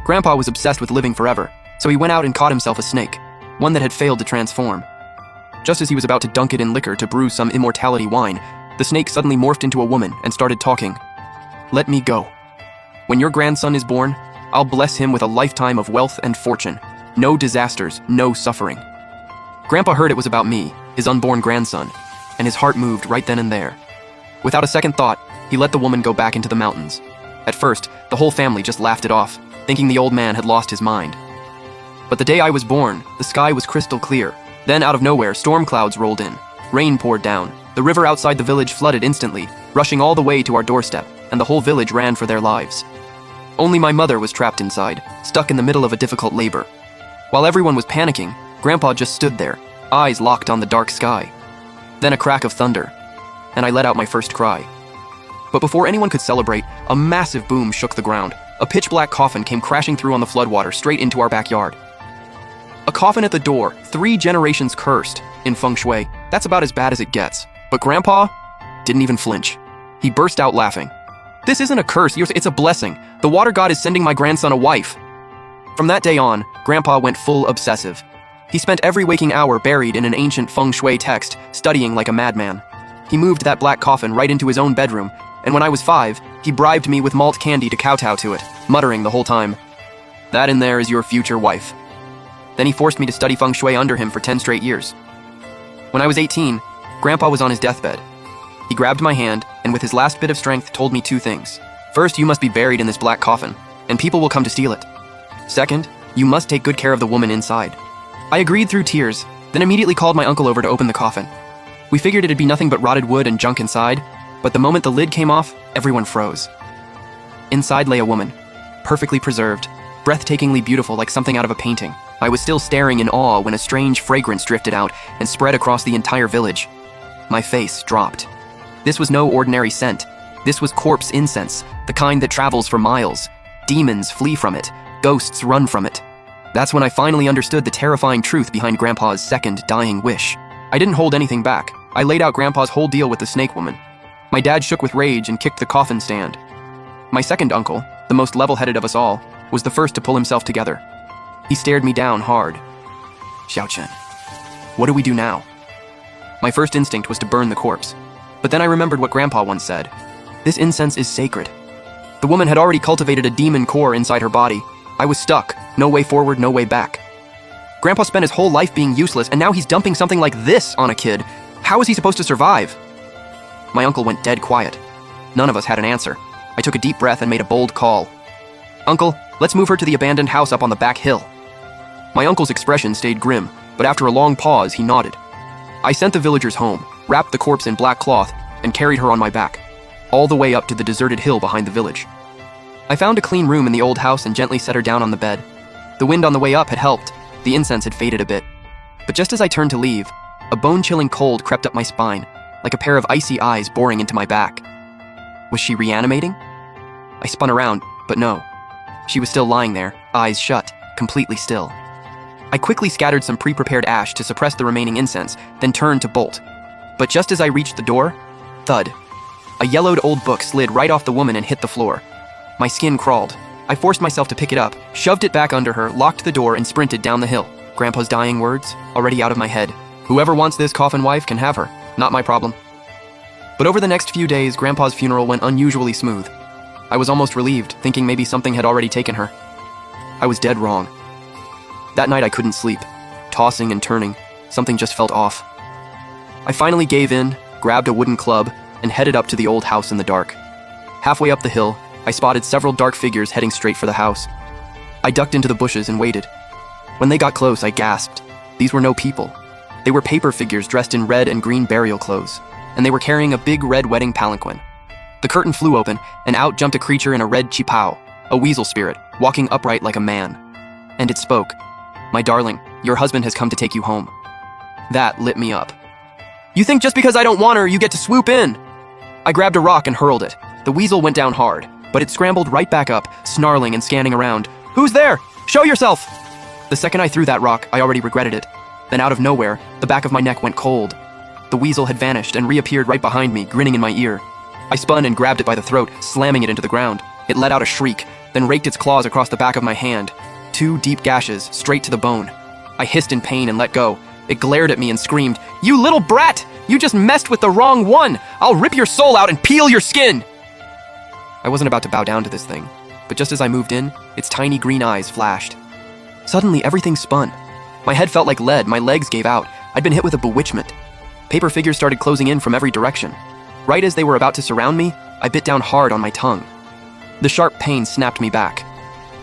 Grandpa was obsessed with living forever, so he went out and caught himself a snake, one that had failed to transform. Just as he was about to dunk it in liquor to brew some immortality wine, the snake suddenly morphed into a woman and started talking. "Let me go. When your grandson is born, I'll bless him with a lifetime of wealth and fortune. No disasters, no suffering." Grandpa heard it was about me, his unborn grandson, and his heart moved right then and there. Without a second thought, he let the woman go back into the mountains. At first, the whole family just laughed it off, thinking the old man had lost his mind. But the day I was born, the sky was crystal clear. Then, out of nowhere, storm clouds rolled in. Rain poured down. The river outside the village flooded instantly, rushing all the way to our doorstep, and the whole village ran for their lives. Only my mother was trapped inside, stuck in the middle of a difficult labor. While everyone was panicking, Grandpa just stood there, eyes locked on the dark sky. Then a crack of thunder, and I let out my first cry. But before anyone could celebrate, a massive boom shook the ground. A pitch-black coffin came crashing through on the floodwater straight into our backyard. A coffin at the door, 3 generations cursed. In feng shui, that's about as bad as it gets. But Grandpa didn't even flinch. He burst out laughing. "This isn't a curse, it's a blessing. The water god is sending my grandson a wife." From that day on, Grandpa went full obsessive. He spent every waking hour buried in an ancient feng shui text, studying like a madman. He moved that black coffin right into his own bedroom, and when I was 5, he bribed me with malt candy to kowtow to it, muttering the whole time, "That in there is your future wife." Then he forced me to study feng shui under him for 10 straight years. When I was 18, Grandpa was on his deathbed. He grabbed my hand, and with his last bit of strength told me 2 things. First, you must be buried in this black coffin, and people will come to steal it. Second, you must take good care of the woman inside. I agreed through tears, then immediately called my uncle over to open the coffin. We figured it'd be nothing but rotted wood and junk inside, but the moment the lid came off, everyone froze. Inside lay a woman, perfectly preserved, breathtakingly beautiful like something out of a painting. I was still staring in awe when a strange fragrance drifted out and spread across the entire village. My face dropped. This was no ordinary scent. This was corpse incense, the kind that travels for miles. Demons flee from it, ghosts run from it. That's when I finally understood the terrifying truth behind Grandpa's second dying wish. I didn't hold anything back. I laid out Grandpa's whole deal with the snake woman. My dad shook with rage and kicked the coffin stand. My second uncle, the most level-headed of us all, was the first to pull himself together. He stared me down hard. "Xiaochen, what do we do now?" My first instinct was to burn the corpse, but then I remembered what Grandpa once said. This incense is sacred. The woman had already cultivated a demon core inside her body. I was stuck, no way forward, no way back. Grandpa spent his whole life being useless, and now he's dumping something like this on a kid. How is he supposed to survive? My uncle went dead quiet. None of us had an answer. I took a deep breath and made a bold call. "Uncle, let's move her to the abandoned house up on the back hill." My uncle's expression stayed grim, but after a long pause, he nodded. I sent the villagers home, wrapped the corpse in black cloth, and carried her on my back, all the way up to the deserted hill behind the village. I found a clean room in the old house and gently set her down on the bed. The wind on the way up had helped. The incense had faded a bit. But just as I turned to leave, a bone-chilling cold crept up my spine, like a pair of icy eyes boring into my back. Was she reanimating? I spun around, but no. She was still lying there, eyes shut, completely still. I quickly scattered some pre-prepared ash to suppress the remaining incense, then turned to bolt. But just as I reached the door, thud. A yellowed old book slid right off the woman and hit the floor. My skin crawled. I forced myself to pick it up, shoved it back under her, locked the door, and sprinted down the hill. Grandpa's dying words, already out of my head. "Whoever wants this coffin wife can have her. Not my problem." But over the next few days, Grandpa's funeral went unusually smooth. I was almost relieved, thinking maybe something had already taken her. I was dead wrong. That night I couldn't sleep. Tossing and turning, something just felt off. I finally gave in, grabbed a wooden club, and headed up to the old house in the dark. Halfway up the hill, I spotted several dark figures heading straight for the house. I ducked into the bushes and waited. When they got close, I gasped. These were no people. They were paper figures dressed in red and green burial clothes, and they were carrying a big red wedding palanquin. The curtain flew open, and out jumped a creature in a red qipao, a weasel spirit, walking upright like a man. And it spoke. "My darling, your husband has come to take you home." That lit me up. "You think just because I don't want her, you get to swoop in?" I grabbed a rock and hurled it. The weasel went down hard, but it scrambled right back up, snarling and scanning around. "Who's there? Show yourself!" The second I threw that rock, I already regretted it. Then out of nowhere, the back of my neck went cold. The weasel had vanished and reappeared right behind me, grinning in my ear. I spun and grabbed it by the throat, slamming it into the ground. It let out a shriek. then raked its claws across the back of my hand. 2 deep gashes, straight to the bone. I hissed in pain and let go. It glared at me and screamed, "You little brat! You just messed with the wrong one! I'll rip your soul out and peel your skin!" I wasn't about to bow down to this thing, but just as I moved in, its tiny green eyes flashed. Suddenly, everything spun. My head felt like lead, my legs gave out. I'd been hit with a bewitchment. Paper figures started closing in from every direction. Right as they were about to surround me, I bit down hard on my tongue. The sharp pain snapped me back.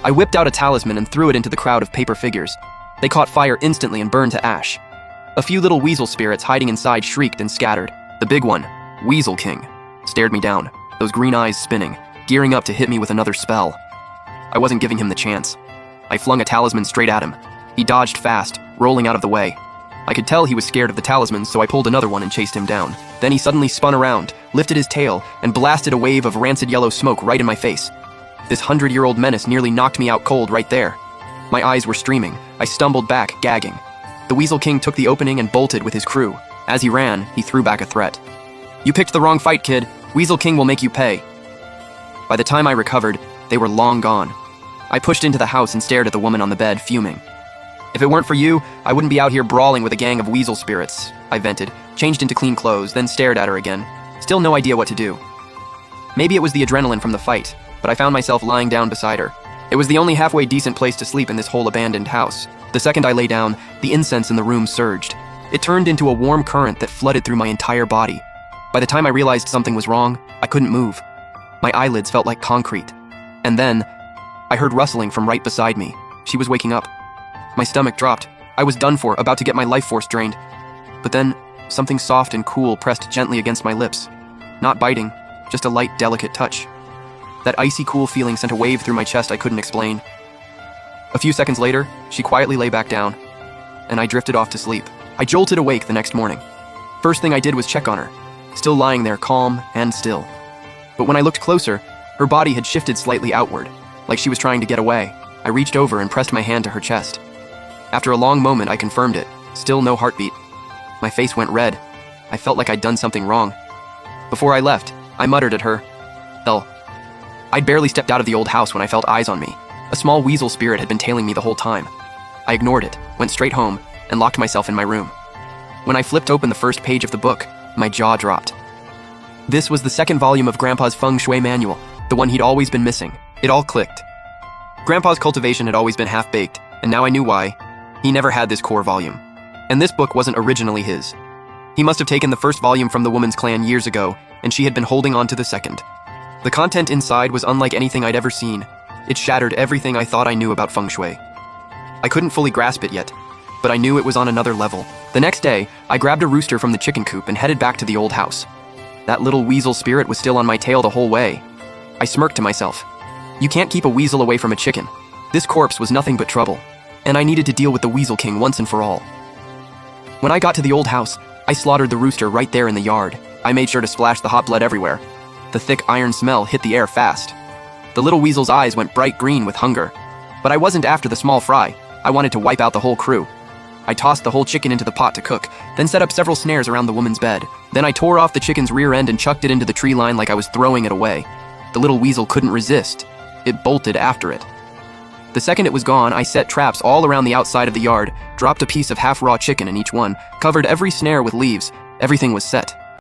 I whipped out a talisman and threw it into the crowd of paper figures. They caught fire instantly and burned to ash. A few little weasel spirits hiding inside shrieked and scattered. The big one, Weasel King, stared me down, those green eyes spinning, gearing up to hit me with another spell. I wasn't giving him the chance. I flung a talisman straight at him. He dodged fast, rolling out of the way. I could tell he was scared of the talisman, so I pulled another one and chased him down. Then he suddenly spun around, lifted his tail, and blasted a wave of rancid yellow smoke right in my face. This 100-year-old menace nearly knocked me out cold right there. My eyes were streaming. I stumbled back, gagging. The Weasel King took the opening and bolted with his crew. As he ran, he threw back a threat. "You picked the wrong fight, kid. Weasel King will make you pay." By the time I recovered, they were long gone. I pushed into the house and stared at the woman on the bed, fuming. "If it weren't for you, I wouldn't be out here brawling with a gang of weasel spirits," I vented, changed into clean clothes, then stared at her again. Still no idea what to do. Maybe it was the adrenaline from the fight, but I found myself lying down beside her. It was the only halfway decent place to sleep in this whole abandoned house. The second I lay down, the incense in the room surged. It turned into a warm current that flooded through my entire body. By the time I realized something was wrong, I couldn't move. My eyelids felt like concrete. And then, I heard rustling from right beside me. She was waking up. My stomach dropped. I was done for, about to get my life force drained. But then, something soft and cool pressed gently against my lips. Not biting, just a light, delicate touch. That icy cool feeling sent a wave through my chest I couldn't explain. A few seconds later, she quietly lay back down, and I drifted off to sleep. I jolted awake the next morning. First thing I did was check on her, still lying there calm and still. But when I looked closer, her body had shifted slightly outward, like she was trying to get away. I reached over and pressed my hand to her chest. After a long moment, I confirmed it. Still no heartbeat. My face went red. I felt like I'd done something wrong. Before I left, I muttered at her, "Hell." I'd barely stepped out of the old house when I felt eyes on me. A small weasel spirit had been tailing me the whole time. I ignored it, went straight home, and locked myself in my room. When I flipped open the first page of the book, my jaw dropped. This was the second volume of Grandpa's Feng Shui manual, the one he'd always been missing. It all clicked. Grandpa's cultivation had always been half-baked, and now I knew why. He never had this core volume. And this book wasn't originally his. He must have taken the first volume from the woman's clan years ago, and she had been holding on to the second. The content inside was unlike anything I'd ever seen. It shattered everything I thought I knew about Feng Shui. I couldn't fully grasp it yet, but I knew it was on another level. The next day, I grabbed a rooster from the chicken coop and headed back to the old house. That little weasel spirit was still on my tail the whole way. I smirked to myself. You can't keep a weasel away from a chicken. This corpse was nothing but trouble, and I needed to deal with the Weasel King once and for all. When I got to the old house, I slaughtered the rooster right there in the yard. I made sure to splash the hot blood everywhere. The thick iron smell hit the air fast. The little weasel's eyes went bright green with hunger. But I wasn't after the small fry. I wanted to wipe out the whole crew. I tossed the whole chicken into the pot to cook, then set up several snares around the woman's bed. Then I tore off the chicken's rear end and chucked it into the tree line like I was throwing it away. The little weasel couldn't resist. It bolted after it. The second it was gone, I set traps all around the outside of the yard, dropped a piece of half-raw chicken in each one, covered every snare with leaves. Everything was set.